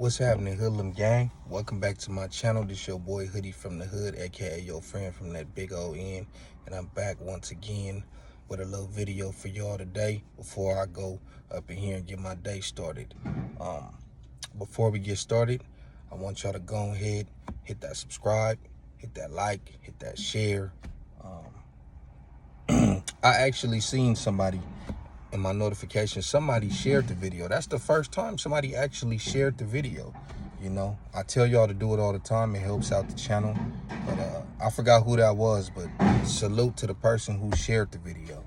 What's happening, Hoodlum gang? Welcome back to my channel. This your boy Hoodie from the Hood, aka your friend from that big old end. And I'm back once again with a little video for y'all today before I go up in here and get my day started. Before we get started, I want y'all to go ahead, hit that subscribe, hit that like, hit that share. I actually seen somebody in my notifications, somebody shared the video. That's the first time somebody actually shared the video. You know, I tell y'all to do it all the time. It helps out the channel. But I forgot who that was, but salute to the person who shared the video.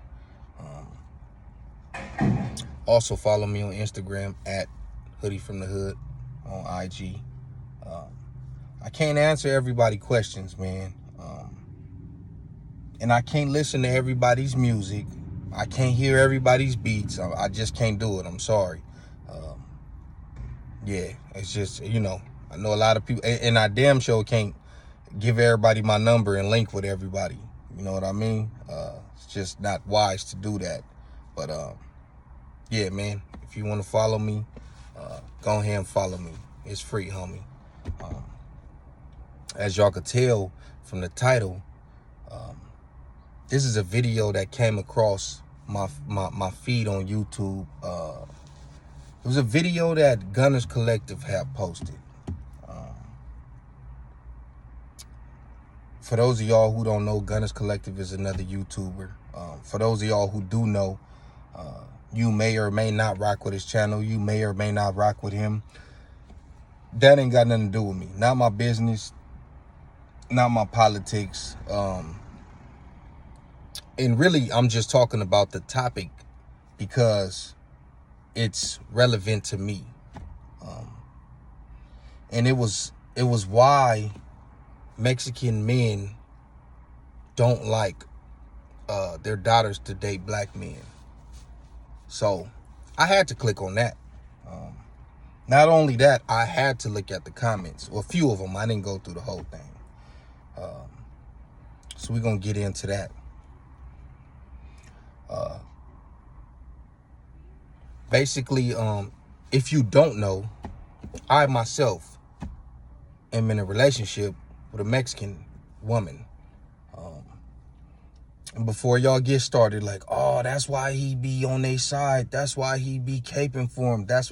Also follow me on Instagram at Hoodie from the Hood on IG. I can't answer everybody's questions, man. And I can't listen to everybody's music. I can't hear everybody's beats. I just can't do it. I'm sorry. Yeah, it's just, you know, I know a lot of people, and I damn sure can't give everybody my number and link with everybody. You know what I mean? It's just not wise to do that. But yeah, man, if you want to follow me, go ahead and follow me. It's free, homie. As y'all could tell from the title, this is a video that came across my feed on YouTube. It was a video that Gunners Collective have posted. For those of y'all who don't know, Gunners Collective is another YouTuber. For those of y'all who do know, you may or may not rock with his channel. You may or may not rock with him. That ain't got nothing to do with me. Not my business. Not my politics. And really, I'm just talking about the topic because it's relevant to me. And it was why Mexican men don't like their daughters to date black men. So I had to click on that. Not only that, I had to look at the comments. Well, a few of them. I didn't go through the whole thing. So we're going to get into that. Basically, if you don't know, I myself am in a relationship with a Mexican woman. And before y'all get started, like, oh, that's why he be on their side. That's why he be caping for him. That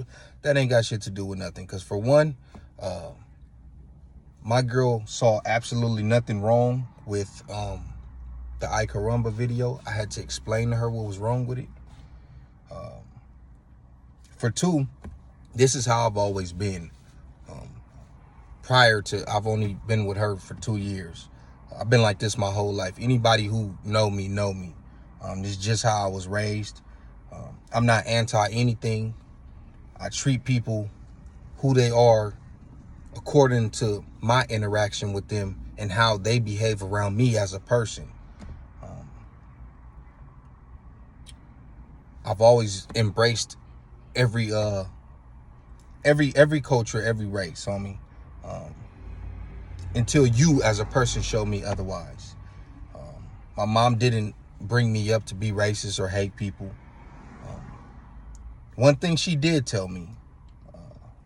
ain't got shit to do with nothing. Because for one, my girl saw absolutely nothing wrong with the I Caramba video. I had to explain to her what was wrong with it. For two, this is how I've always been. Prior to, I've only been with her for 2 years. I've been like this my whole life. Anybody who know me, know me. This is just how I was raised. I'm not anti anything. I treat people who they are according to my interaction with them and how they behave around me as a person. I've always embraced every culture, every race, homie. Until you as a person show me otherwise. My mom didn't bring me up to be racist or hate people. One thing she did tell me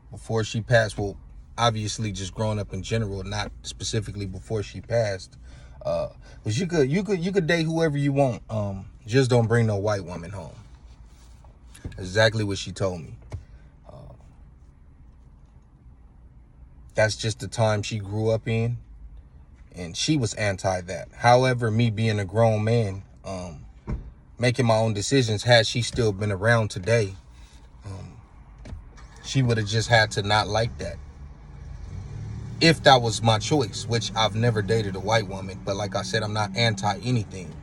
before she passed, well, obviously just growing up in general, not specifically before she passed, was you could date whoever you want. Just don't bring no white woman home. Exactly what she told me. That's just the time she grew up in, and she was anti that. However, me being a grown man, making my own decisions, had she still been around today, she would have just had to not like that. If that was my choice, which I've never dated a white woman, but like I said, I'm not anti anything.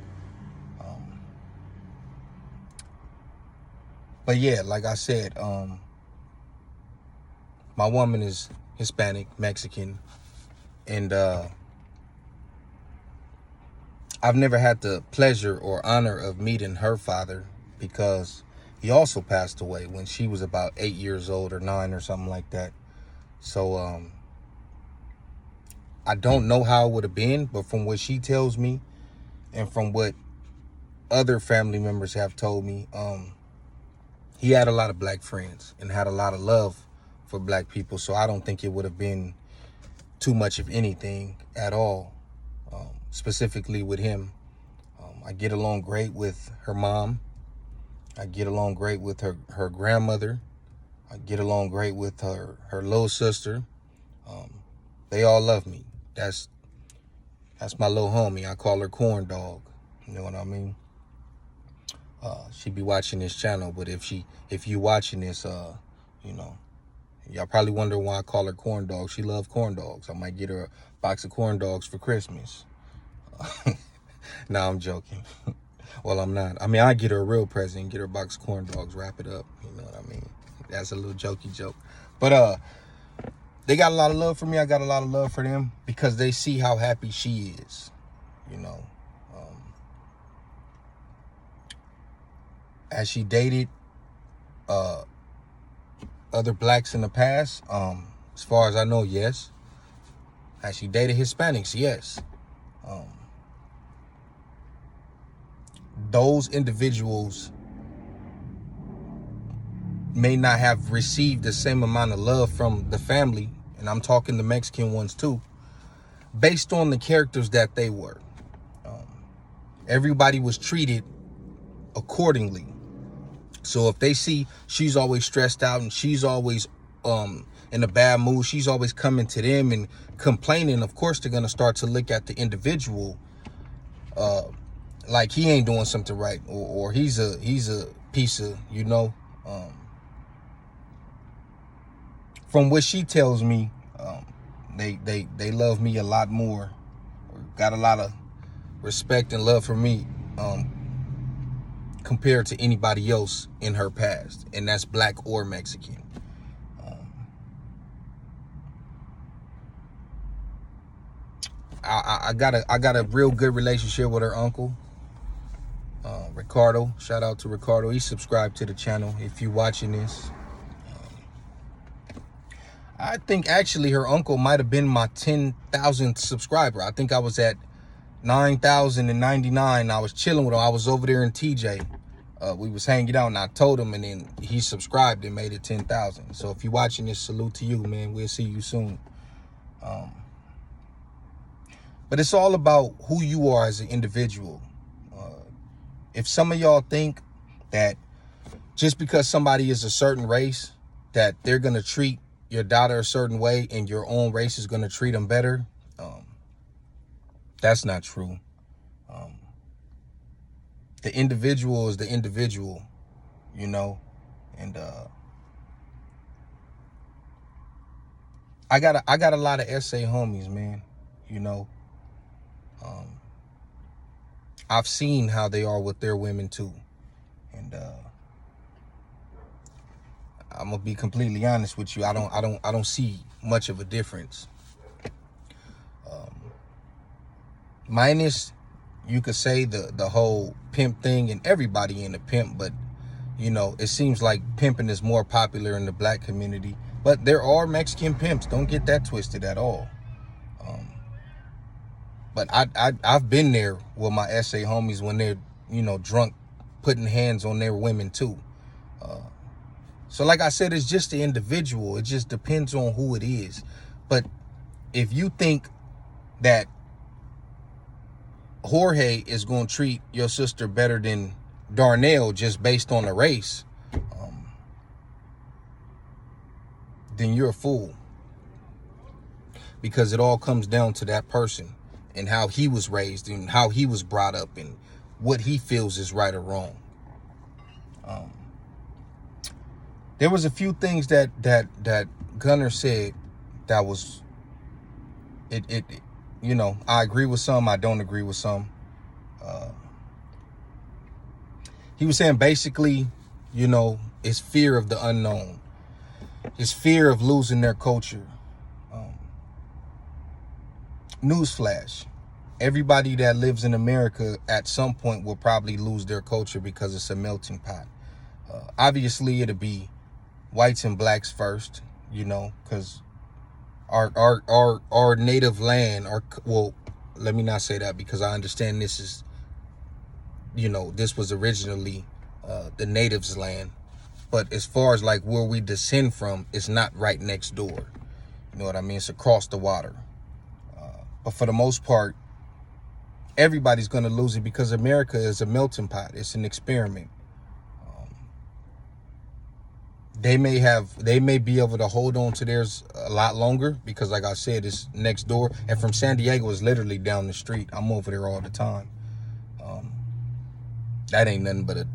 But yeah, like I said, my woman is Hispanic, Mexican, and I've never had the pleasure or honor of meeting her father because he also passed away when she was about 8 years old or 9 or something like that. So I don't know how it would have been, but from what she tells me and from what other family members have told me, he had a lot of black friends and had a lot of love for black people, so I don't think it would have been too much of anything at all, specifically with him. I get along great with her mom. I get along great with her grandmother. I get along great with her little sister. They all love me. That's my little homie. I call her Corn Dog. You know what I mean? She be watching this channel, but if you watching this, you know, y'all probably wonder why I call her Corn Dog. She loves corn dogs. I might get her a box of corn dogs for Christmas. Nah, I'm joking. Well, I'm not. I mean, I get her a real present, get her a box of corn dogs, wrap it up. You know what I mean? That's a little jokey joke. But they got a lot of love for me. I got a lot of love for them because they see how happy she is. You know, as she dated other blacks in the past, as far as I know, yes. Has she dated Hispanics? Yes. Those individuals may not have received the same amount of love from the family, and I'm talking the Mexican ones too, based on the characters that they were. Everybody was treated accordingly. So if they see she's always stressed out and she's always in a bad mood, she's always coming to them and complaining, of course they're going to start to look at the individual like he ain't doing something right, or he's a piece of, you know. From what she tells me, they love me a lot more, or got a lot of respect and love for me compared to anybody else in her past, and that's black or Mexican. I got a real good relationship with her uncle, Ricardo. Shout out to Ricardo. He subscribed to the channel. If you watching this, I think actually her uncle might have been my 10,000th subscriber. I think I was at 9,099. I was chilling with him. I was over there in TJ. We was hanging out, and I told him, and then he subscribed and made it 10,000. So if you're watching this, salute to you, man. We'll see you soon. But it's all about who you are as an individual. If some of y'all think that just because somebody is a certain race, that they're going to treat your daughter a certain way and your own race is going to treat them better, that's not true. The individual is the individual, you know, and I got a lot of SA homies, man, you know. I've seen how they are with their women too, and I'm gonna be completely honest with you. I don't see much of a difference. Minus, you could say the whole pimp thing, and everybody in the pimp, but you know, it seems like pimping is more popular in the black community. But there are Mexican pimps. Don't get that twisted at all. But I've been there with my SA homies when they're, you know, drunk, putting hands on their women too. So like I said, it's just the individual. It just depends on who it is. But if you think that Jorge is going to treat your sister better than Darnell just based on the race, then you're a fool. Because it all comes down to that person and how he was raised and how he was brought up and what he feels is right or wrong. There was a few things that Gunner said that was it you know, I agree with some, I don't agree with some. He was saying basically, you know, it's fear of the unknown. It's fear of losing their culture. Newsflash. Everybody that lives in America at some point will probably lose their culture because it's a melting pot. Obviously, it'll be whites and blacks first, you know, because our native land, well, let me not say that, because I understand this is, you know, this was originally the natives' land, but as far as like where we descend from, it's not right next door. You know what I mean? It's across the water. But for the most part, everybody's going to lose it because America is a melting pot. It's an experiment. They may be able to hold on to theirs a lot longer because, like I said, it's next door. And from San Diego, it's literally down the street. I'm over there all the time. That ain't nothing but a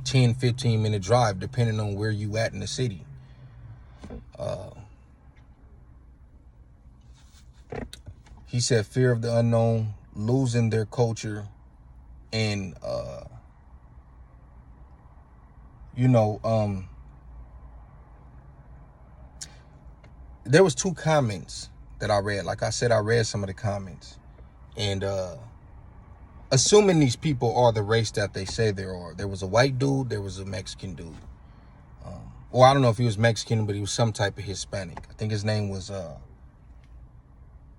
10, 15-minute drive, depending on where you at in the city. He said fear of the unknown, losing their culture, and, there was 2 comments that I read. Like I said, I read some of the comments. And assuming these people are the race that they say they are. There was a white dude, there was a Mexican dude. Or I don't know if he was Mexican, but he was some type of Hispanic. I think his name was, well,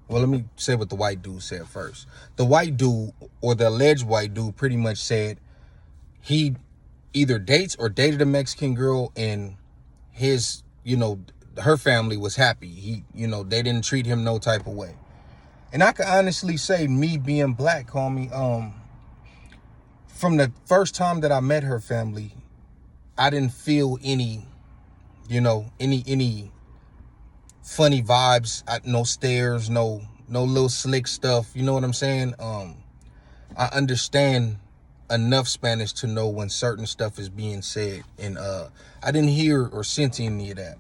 let me say what the white dude said first. The white dude, or the alleged white dude, pretty much said he either dates or dated a Mexican girl, and his, her family was happy. They didn't treat him no type of way. And I can honestly say, me being black, homie, from the first time that I met her family, I didn't feel any funny vibes, no stares, no little slick stuff. You know what I'm saying? I understand enough Spanish to know when certain stuff is being said, and I didn't hear or sense any of that.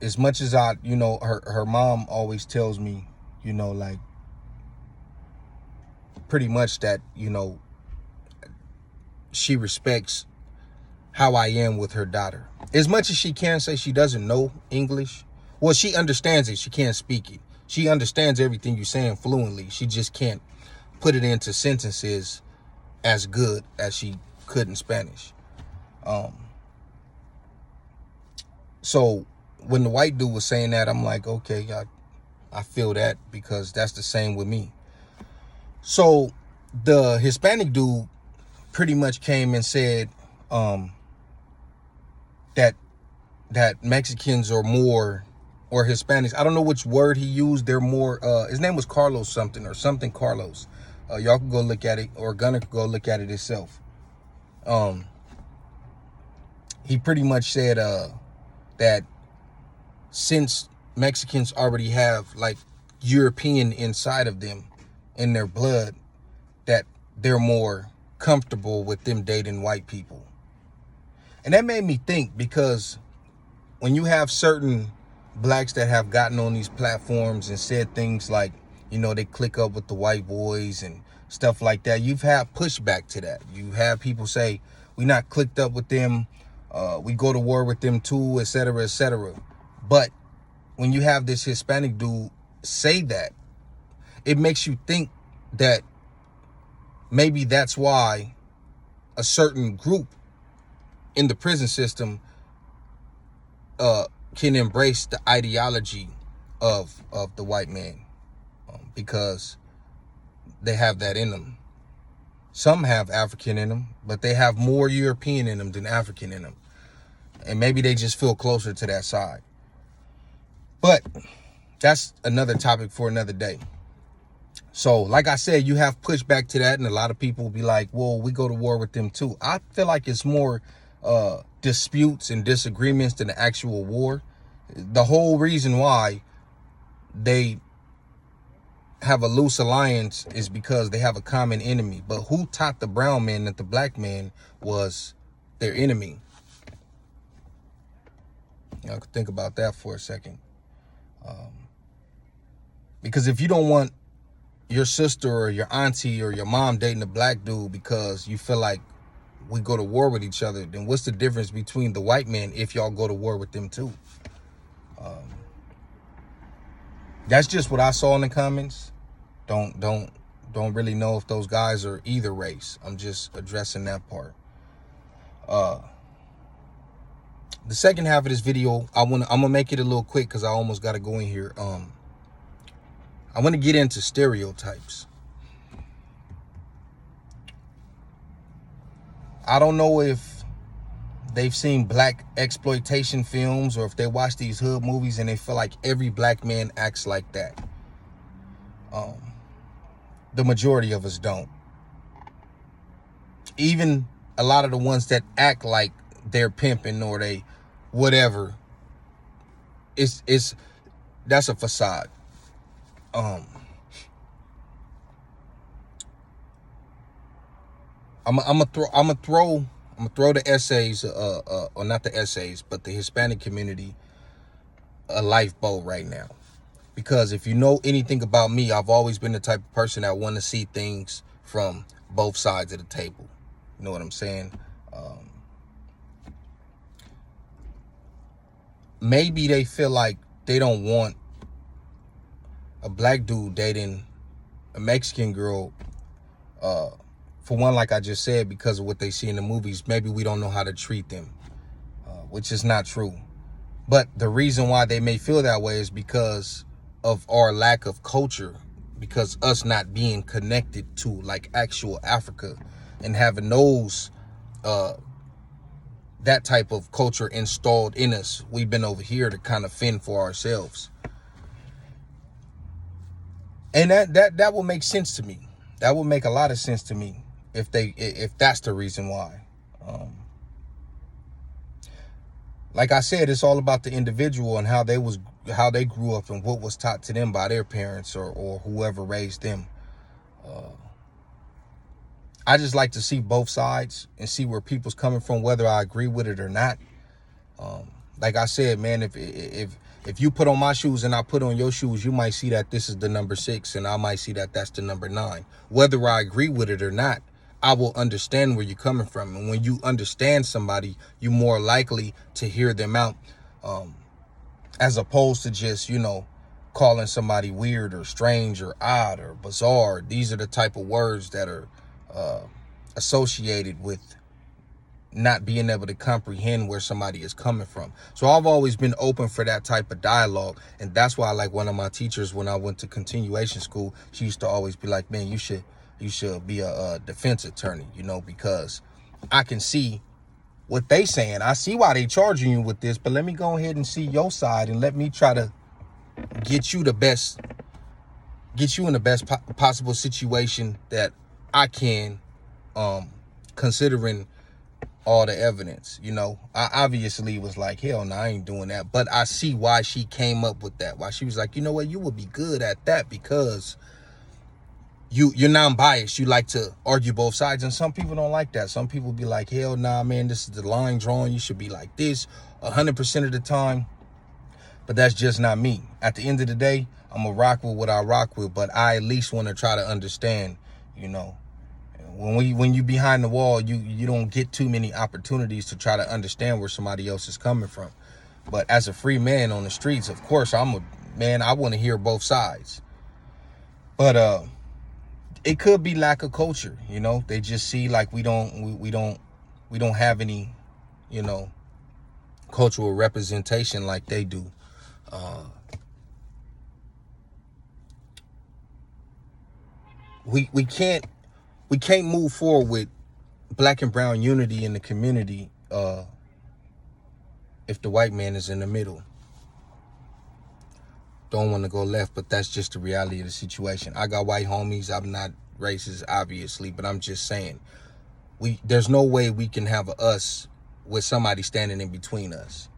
As much as her mom always tells me, like pretty much that, she respects how I am with her daughter. As much as she can say she doesn't know English. Well, she understands it. She can't speak it. She understands everything you're saying fluently. She just can't put it into sentences as good as she could in Spanish. So when the white dude was saying that, I'm like, okay, I feel that, because that's the same with me. So the Hispanic dude pretty much came and said that Mexicans are more, or Hispanics, I don't know which word he used, they're more, his name was Carlos something Carlos. Y'all can go look at it, or Gunner can go look at it himself. He pretty much said that since Mexicans already have like European inside of them, in their blood, that they're more comfortable with them dating white people. And that made me think, because when you have certain blacks that have gotten on these platforms and said things like, they click up with the white boys and stuff like that, you've had pushback to that. You have people say, we not clicked up with them, we go to war with them too, etc., etc. But when you have this Hispanic dude say that, it makes you think that maybe that's why a certain group in the prison system can embrace the ideology of the white man, because they have that in them. Some have African in them, but they have more European in them than African in them. And maybe they just feel closer to that side. But that's another topic for another day. So, like I said, you have pushback to that, and a lot of people will be like, well, we go to war with them too. I feel like it's more disputes and disagreements than the actual war. The whole reason why they have a loose alliance is because they have a common enemy. But who taught the brown man that the black man was their enemy? Y'all can think about that for a second. Because if you don't want your sister or your auntie or your mom dating a black dude because you feel like we go to war with each other, then what's the difference between the white man if y'all go to war with them too? That's just what I saw in the comments. Don't really know if those guys are either race. I'm just addressing that part. The second half of this video, I'm gonna make it a little quick because I almost got to go in here. I want to get into stereotypes. I don't know if they've seen black exploitation films or if they watch these hood movies and they feel like every black man acts like that. The majority of us don't. Even a lot of the ones that act like they're pimping or they whatever, that's a facade. I'm gonna throw the essays, or not the essays, but the Hispanic community a lifeboat right now. Because if you know anything about me, I've always been the type of person that want to see things from both sides of the table. You know what I'm saying? Maybe they feel like they don't want a black dude dating a Mexican girl. For one, like I just said, because of what they see in the movies, maybe we don't know how to treat them, which is not true. But the reason why they may feel that way is because of our lack of culture, because us not being connected to like actual Africa and having those that type of culture installed in us. We've been over here to kind of fend for ourselves. And that will make sense to me. That will make a lot of sense to me if that's the reason why. Like I said, it's all about the individual and how they grew up and what was taught to them by their parents or whoever raised them. I just like to see both sides and see where people's coming from, whether I agree with it or not. Like I said, man, if you put on my shoes and I put on your shoes, you might see that this is the number 6 and I might see that that's the number 9. Whether I agree with it or not, I will understand where you're coming from. And when you understand somebody, you're more likely to hear them out, as opposed to just, calling somebody weird or strange or odd or bizarre. These are the type of words that are associated with not being able to comprehend where somebody is coming from. So I've always been open for that type of dialogue. And that's why, like, one of my teachers, when I went to continuation school, she used to always be like, man, you should be a defense attorney, because I can see what they saying. I see why they charging you with this, but let me go ahead and see your side and let me try to get you in the best possible situation that I can, considering all the evidence. I obviously was like, hell no, I ain't doing that. But I see why she came up with that. Why she was like, you know what, you would be good at that because you're non-biased. You like to argue both sides. And some people don't like that. Some people be like, hell nah, man, this is the line drawn. You should be like this 100% of the time. But that's just not me. At the end of the day, I'm going to rock with what I rock with. But I at least want to try to understand, when you behind the wall, you don't get too many opportunities to try to understand where somebody else is coming from. But as a free man on the streets, of course, I want to hear both sides. But it could be lack of culture. They just see like we don't have any, cultural representation like they do. We can't move forward with black and brown unity in the community if the white man is in the middle. Don't want to go left, but that's just the reality of the situation. I got white homies. I'm not racist, obviously, but I'm just saying there's no way we can have us with somebody standing in between us.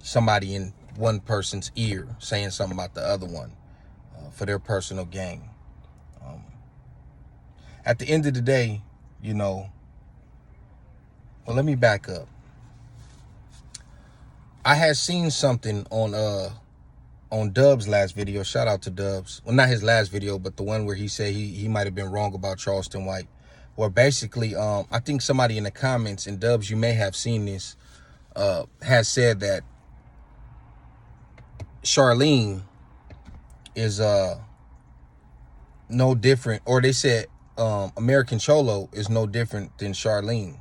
Somebody in one person's ear saying something about the other one for their personal gain. At the end of the day, well, let me back up. I had seen something on Dub's last video. Shout out to Dub's. Well, not his last video, but the one where he said he might have been wrong about Charleston White. Where basically, I think somebody in the comments, and Dubs, you may have seen this, has said that Charlene is no different, or they said American Cholo is no different than Charlene.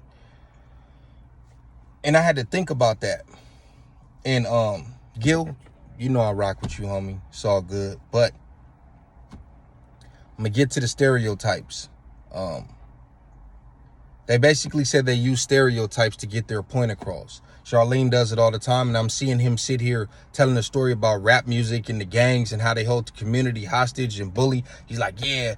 And I had to think about that. And Gil, I rock with you, homie. It's all good. But I'm gonna get to the stereotypes. They basically said they use stereotypes to get their point across. Charlene does it all the time, and I'm seeing him sit here telling a story about rap music and the gangs and how they hold the community hostage and bully. He's like, yeah,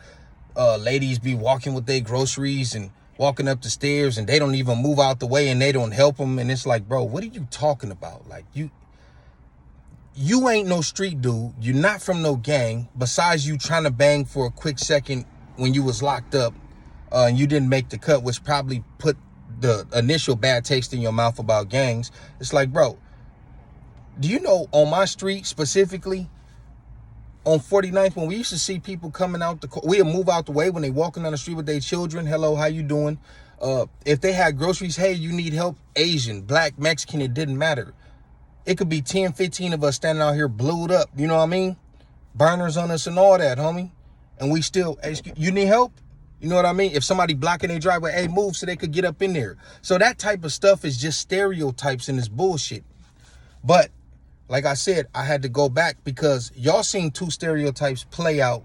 ladies be walking with their groceries and walking up the stairs, and they don't even move out the way, and they don't help them. And it's like, bro, what are you talking about? Like, you ain't no street dude. You're not from no gang. Besides you trying to bang for a quick second when you was locked up, and you didn't make the cut, which probably put the initial bad taste in your mouth about gangs. It's like, bro, do you know on my street specifically, on 49th, when we used to see people coming out we'd move out the way when they walking down the street with their children. Hello, how you doing? If they had groceries, hey, you need help? Asian, black, Mexican, it didn't matter. It could be 10, 15 of us standing out here blued up, you know what I mean? Burners on us and all that, homie. And we still, hey, you need help? You know what I mean? If somebody blocking their driveway, hey, move so they could get up in there. So that type of stuff is just stereotypes in this bullshit. But like I said, I had to go back because y'all seen two stereotypes play out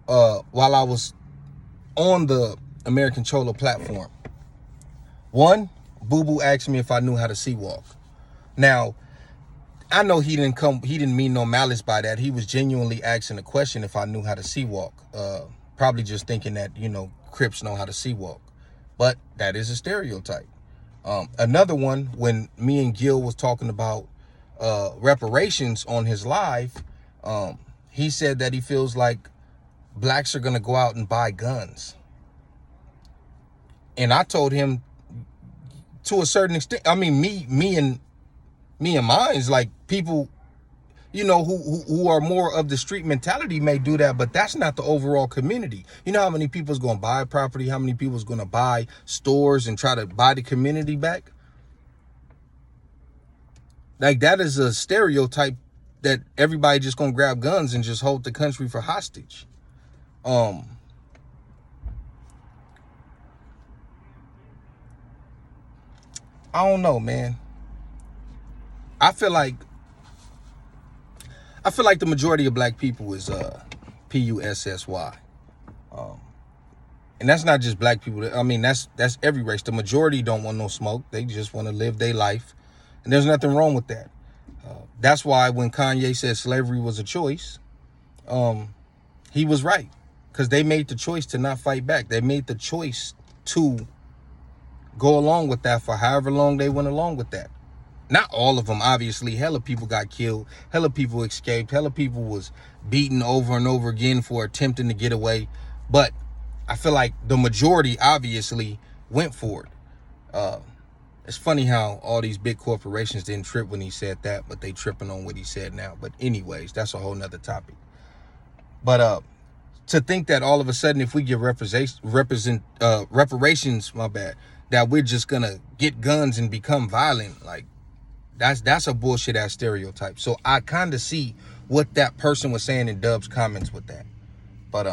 while I was on the American Cholo platform. One, Boo Boo asked me if I knew how to sea walk. Now, I know he didn't mean no malice by that. He was genuinely asking a question if I knew how to sea walk. Probably just thinking that, you know, Crips know how to sea walk. But that is a stereotype. Another one, when me and Gil was talking about reparations on his live, he said that he feels like blacks are going to go out and buy guns. And I told him, to a certain extent, I mean, me and mine's like people, you know, who are more of the street mentality may do that, but that's not the overall community. You know how many people's going to buy property, how many people's going to buy stores and try to buy the community back? Like, that is a stereotype that everybody just going to grab guns and just hold the country for hostage. I don't know, man. I feel like the majority of black people is P-U-S-S-Y. And that's not just black people. I mean, that's every race. The majority don't want no smoke. They just want to live their life. And there's nothing wrong with that. That's why when Kanye said slavery was a choice, he was right. Because they made the choice to not fight back. They made the choice to go along with that for however long they went along with that. Not all of them, obviously. Hella people got killed. Hella people escaped. Hella people was beaten over and over again for attempting to get away. But I feel like the majority obviously went for it. It's funny how all these big corporations didn't trip when he said that, but they tripping on what he said now. But anyways, that's a whole nother topic. But to think that all of a sudden, if we get reparations, my bad, that we're just gonna get guns and become violent, like, that's a bullshit ass stereotype. So I kind of see what that person was saying in Dub's comments with that. But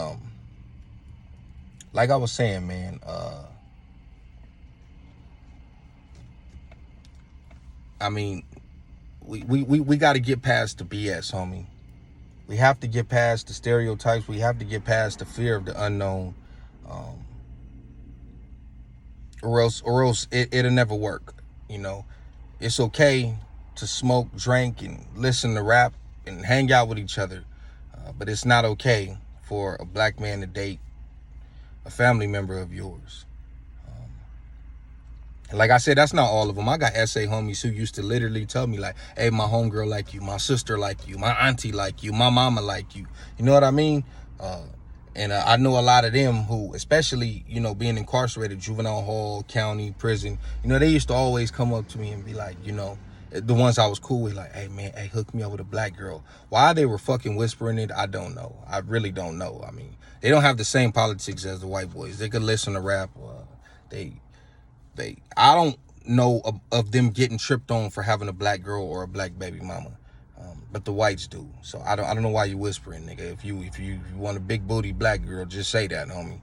like I was saying, man, I mean, we got to get past the BS, homie. We have to get past the stereotypes. We have to get past the fear of the unknown, or else it'll never work. You know, it's okay to smoke, drink, and listen to rap and hang out with each other, but it's not okay for a black man to date a family member of yours. And like I said, that's not all of them. I got SA homies who used to literally tell me, like, hey, my homegirl like you, my sister like you, my auntie like you, my mama like you. You know what I mean? And I know a lot of them who, especially, you know, being incarcerated, juvenile hall, county, prison, you know, they used to always come up to me and be like, you know, the ones I was cool with, like, hey, man, hey, hook me up with a black girl. Why they were fucking whispering it, I don't know. I really don't know. I mean, they don't have the same politics as the white boys. They could listen to rap. I don't know of them getting tripped on for having a black girl or a black baby mama, but the whites do. So I don't know why you whispering, nigga. If you want a big booty black girl, just say that, homie.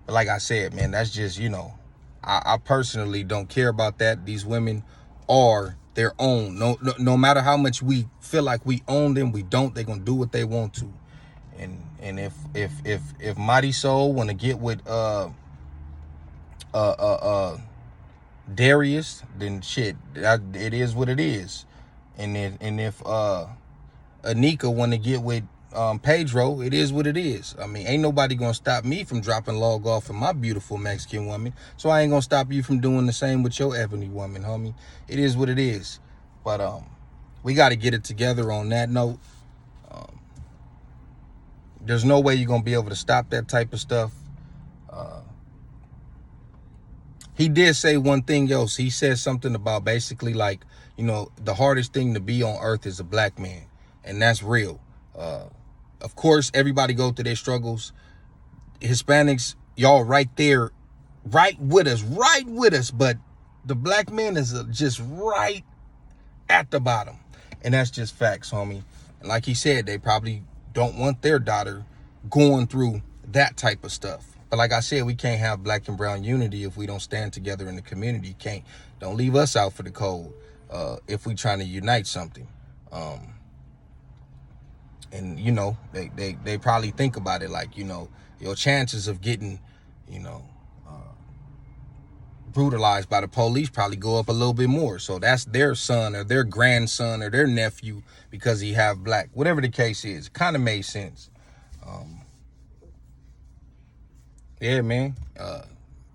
But like I said, man, that's just, you know, I personally don't care about that. These women are their own. No matter how much we feel like we own them, we don't. They're gonna do what they want to, and And if Mighty Soul want to get with Darius, then shit, it is what it is. And if Anika want to get with Pedro, it is what it is. I mean, ain't nobody gonna stop me from dropping log off of my beautiful Mexican woman, so I ain't gonna stop you from doing the same with your ebony woman, homie. It is what it is. But we got to get it together on that note. There's no way you're gonna be able to stop that type of stuff. He did say one thing else. He said something about basically like, you know, the hardest thing to be on earth is a black man, and that's real. Of course, everybody go through their struggles. Hispanics, y'all right there, right with us. But the black man is just right at the bottom. And that's just facts, homie. And like he said, they probably don't want their daughter going through that type of stuff. But like I said, we can't have black and brown unity if we don't stand together in the community. Don't leave us out for the cold if we trying to unite something. And, you know, they probably think about it like, you know, your chances of getting, you know, brutalized by the police probably go up a little bit more. So that's their son or their grandson or their nephew because he have black. Whatever the case is, it kind of made sense. Yeah, man.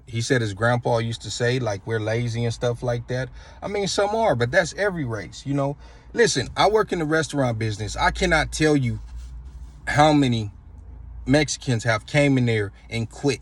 He said his grandpa used to say, like, we're lazy and stuff like that. I mean, some are, but that's every race, you know. Listen, I work in the restaurant business. I cannot tell you how many Mexicans have came in there and quit.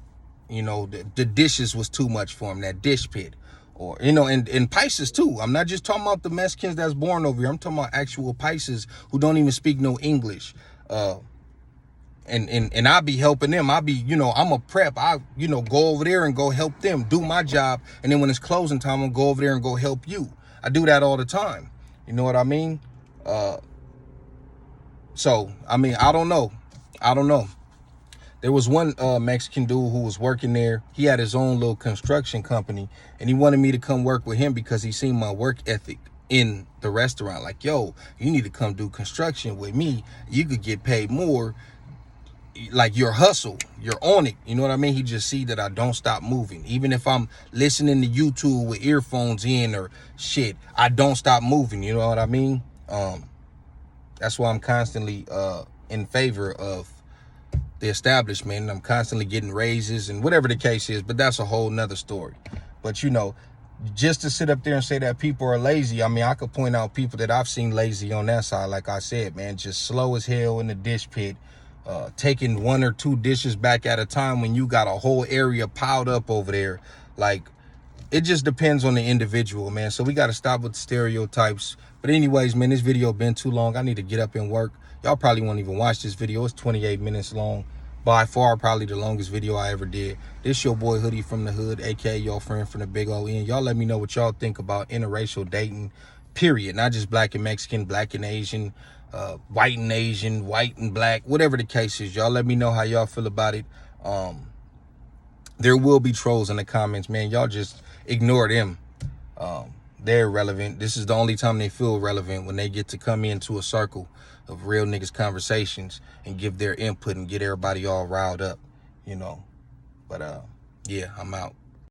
You know, the dishes was too much for them, that dish pit. Or, you know, and Paisas too. I'm not just talking about the Mexicans that's born over here. I'm talking about actual Paisas who don't even speak no English. And I be helping them. I be, you know, I'm a prep. I, you know, go over there and go help them do my job. And then when it's closing time, I'll go over there and go help you. I do that all the time. You know what I mean? So, I mean, I don't know. There was one Mexican dude who was working there. He had his own little construction company, and he wanted me to come work with him because he seen my work ethic in the restaurant. Like, yo, you need to come do construction with me. You could get paid more. Like, your hustle, you're on it. You know what I mean? He just see that I don't stop moving. Even if I'm listening to YouTube with earphones in or shit, I don't stop moving. You know what I mean? That's why I'm constantly in favor of the establishment. I'm constantly getting raises and whatever the case is, but that's a whole nother story. But, you know, just to sit up there and say that people are lazy, I mean, I could point out people that I've seen lazy on that side. Like I said, man, just slow as hell in the dish pit, taking 1 or 2 dishes back at a time when you got a whole area piled up over there. Like, it just depends on the individual, man. So we got to stop with the stereotypes. But anyways, man, this video been too long. I need to get up and work. Y'all probably won't even watch this video. It's 28 minutes long. By far, probably the longest video I ever did. This your boy Hoodie from the Hood, aka your friend from the Big O N. Y'all let me know what y'all think about interracial dating, period. Not just black and Mexican, black and Asian, white and Asian, white and black, whatever the case is. Y'all let me know how y'all feel about it. There will be trolls in the comments, man. Y'all just ignore them. They're irrelevant. This is the only time they feel relevant, when they get to come into a circle of real niggas conversations and give their input and get everybody all riled up, you know. But yeah, I'm out.